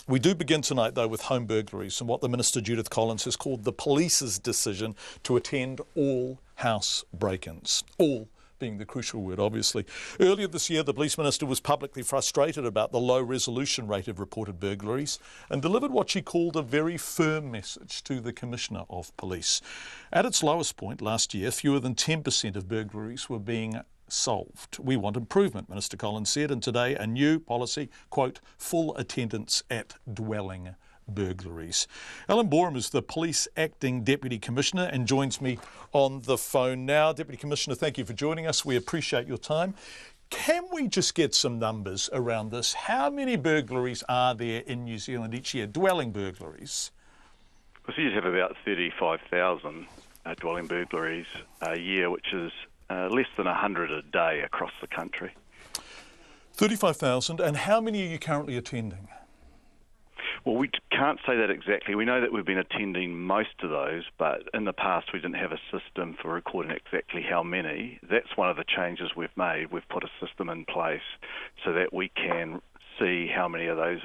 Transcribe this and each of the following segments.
We do begin tonight, though, with home burglaries and what the Minister, Judith Collins, has called the police's decision to attend all house break-ins. All being the crucial word, obviously. Earlier this year, the Police Minister was publicly frustrated about the low resolution rate of reported burglaries and delivered what she called a very firm message to the Commissioner of Police. At its lowest point last year, fewer than 10% of burglaries were being solved. We want improvement, Minister Collins said, and today a new policy, quote, full attendance at dwelling burglaries. Allan Boreham is the Police Acting Deputy Commissioner and joins me on the phone now. Deputy Commissioner, thank you for joining us. We appreciate your time. Can we just get some numbers around this? How many burglaries are there in New Zealand each year, dwelling burglaries? We usually have about 35,000 dwelling burglaries a year, which is less than 100 a day across the country. 35,000, and how many are you currently attending? Well, we can't say that exactly. We know that we've been attending most of those, but in the past we didn't have a system for recording exactly how many. That's one of the changes we've made. We've put a system in place so that we can see how many of those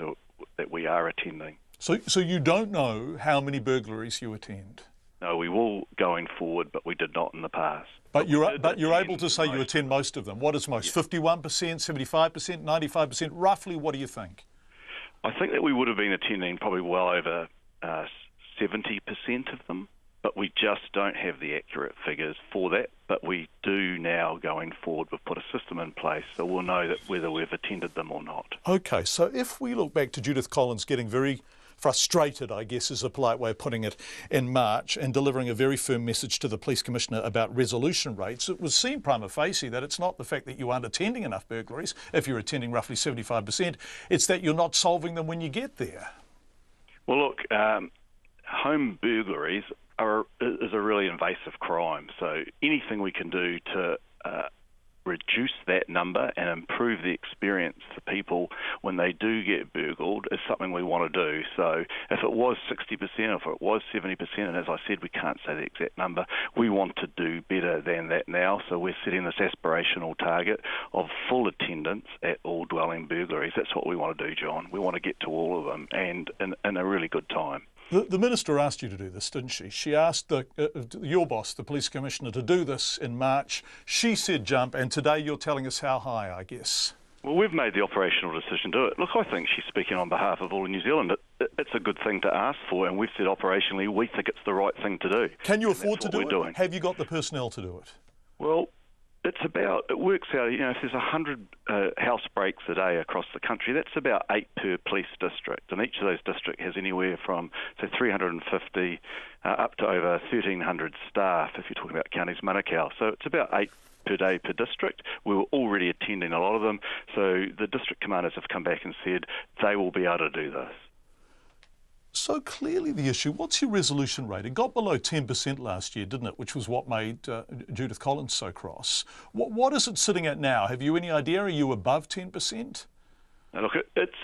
that we are attending. So you don't know how many burglaries you attend? No, we will going forward, but we did not in the past. But you're able to say you attend most of them. What is most? 51%, 75%, 95%? Roughly, what do you think? I think that we would have been attending probably well over 70% of them, but we just don't have the accurate figures for that. But we do now going forward. We've put a system in place, so we'll know that whether we've attended them or not. Okay, so if we look back to Judith Collins getting very frustrated, I guess is a polite way of putting it, in March and delivering a very firm message to the Police Commissioner about resolution rates, it would seem prima facie that it's not the fact that you aren't attending enough burglaries, if you're attending roughly 75%, it's that you're not solving them when you get there. Well, look, home burglaries is a really invasive crime, so anything we can do to reduce that number and improve the experience for people when they do get burgled is something we want to do. So if it was 60%, if it was 70%, and as I said, we can't say the exact number, we want to do better than that now. So we're setting this aspirational target of full attendance at all dwelling burglaries. That's what we want to do, John. We want to get to all of them and in a really good time. The Minister asked you to do this, didn't she? She asked your boss, the Police Commissioner, to do this in March. She said jump, and today you're telling us how high, I guess. Well, we've made the operational decision to do it. Look, I think she's speaking on behalf of all of New Zealand. It's a good thing to ask for, and we've said operationally we think it's the right thing to do. Can you afford to do it? Doing. Have you got the personnel to do it? Well, it works out, if there's 100 house breaks a day across the country, that's about 8 per police district. And each of those districts has anywhere from, say, 350 up to over 1,300 staff, if you're talking about counties Manukau. So it's about 8 per day per district. We were already attending a lot of them. So the district commanders have come back and said they will be able to do this. So clearly the issue, what's your resolution rate? It got below 10% last year, didn't it? Which was what made Judith Collins so cross. What is it sitting at now? Have you any idea? Are you above 10%? Now look, it's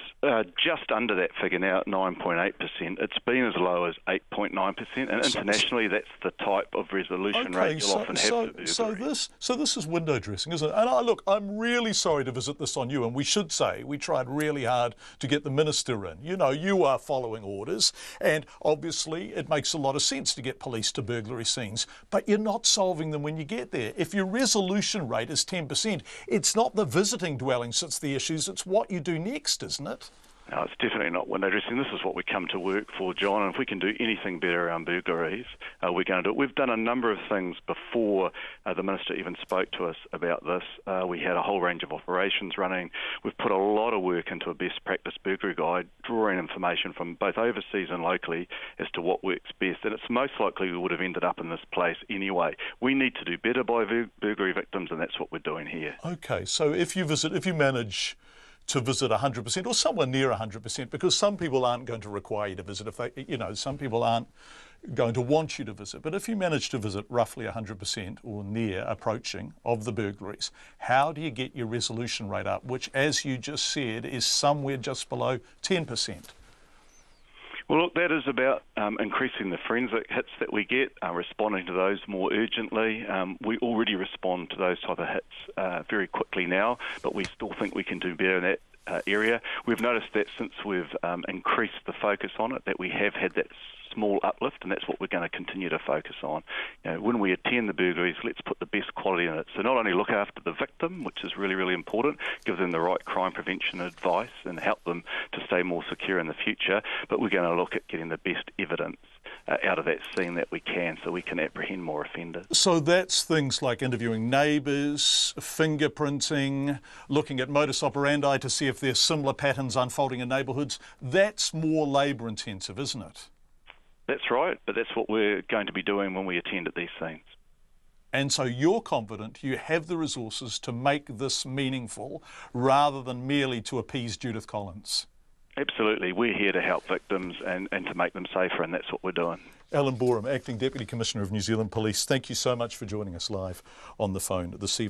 just under that figure now at 9.8%. It's been as low as 8.9%, and internationally that's the type of resolution rate you'll often have for burglary. So this is window dressing, isn't it? And look, I'm really sorry to visit this on you, and we should say we tried really hard to get the Minister in. You know, you are following orders, and obviously it makes a lot of sense to get police to burglary scenes, but you're not solving them when you get there. If your resolution rate is 10%, it's not the visiting dwellings that's the issues, it's what you do next, isn't it? No, it's definitely not window dressing. This is what we come to work for, John, and if we can do anything better around burglaries, we're going to do it. We've done a number of things before the Minister even spoke to us about this. We had a whole range of operations running. We've put a lot of work into a best practice burglary guide, drawing information from both overseas and locally as to what works best, and it's most likely we would have ended up in this place anyway. We need to do better by burglary victims, and that's what we're doing here. Okay, so if you manage to visit 100% or somewhere near 100%, because some people aren't going to require you to visit. Some people aren't going to want you to visit. But if you manage to visit roughly 100% or near approaching of the burglaries, how do you get your resolution rate up, which, as you just said, is somewhere just below 10%? Well, look, that is about increasing the forensic hits that we get, responding to those more urgently. We already respond to those type of hits very quickly now, but we still think we can do better, and that area. We've noticed that since we've increased the focus on it, that we have had that small uplift, and that's what we're going to continue to focus on. When we attend the burglaries, let's put the best quality in it. So not only look after the victim, which is really, really important, give them the right crime prevention advice and help them to stay more secure in the future, but we're going to look at getting the best evidence out of that scene that we can, so we can apprehend more offenders. So that's things like interviewing neighbours, fingerprinting, looking at modus operandi to see if there's similar patterns unfolding in neighbourhoods. That's more labour intensive, isn't it? That's right, but that's what we're going to be doing when we attend at these scenes. And so you're confident you have the resources to make this meaningful rather than merely to appease Judith Collins? Absolutely. We're here to help victims and to make them safer, and that's what we're doing. Allan Boreham, Acting Deputy Commissioner of New Zealand Police, thank you so much for joining us live on the phone this evening.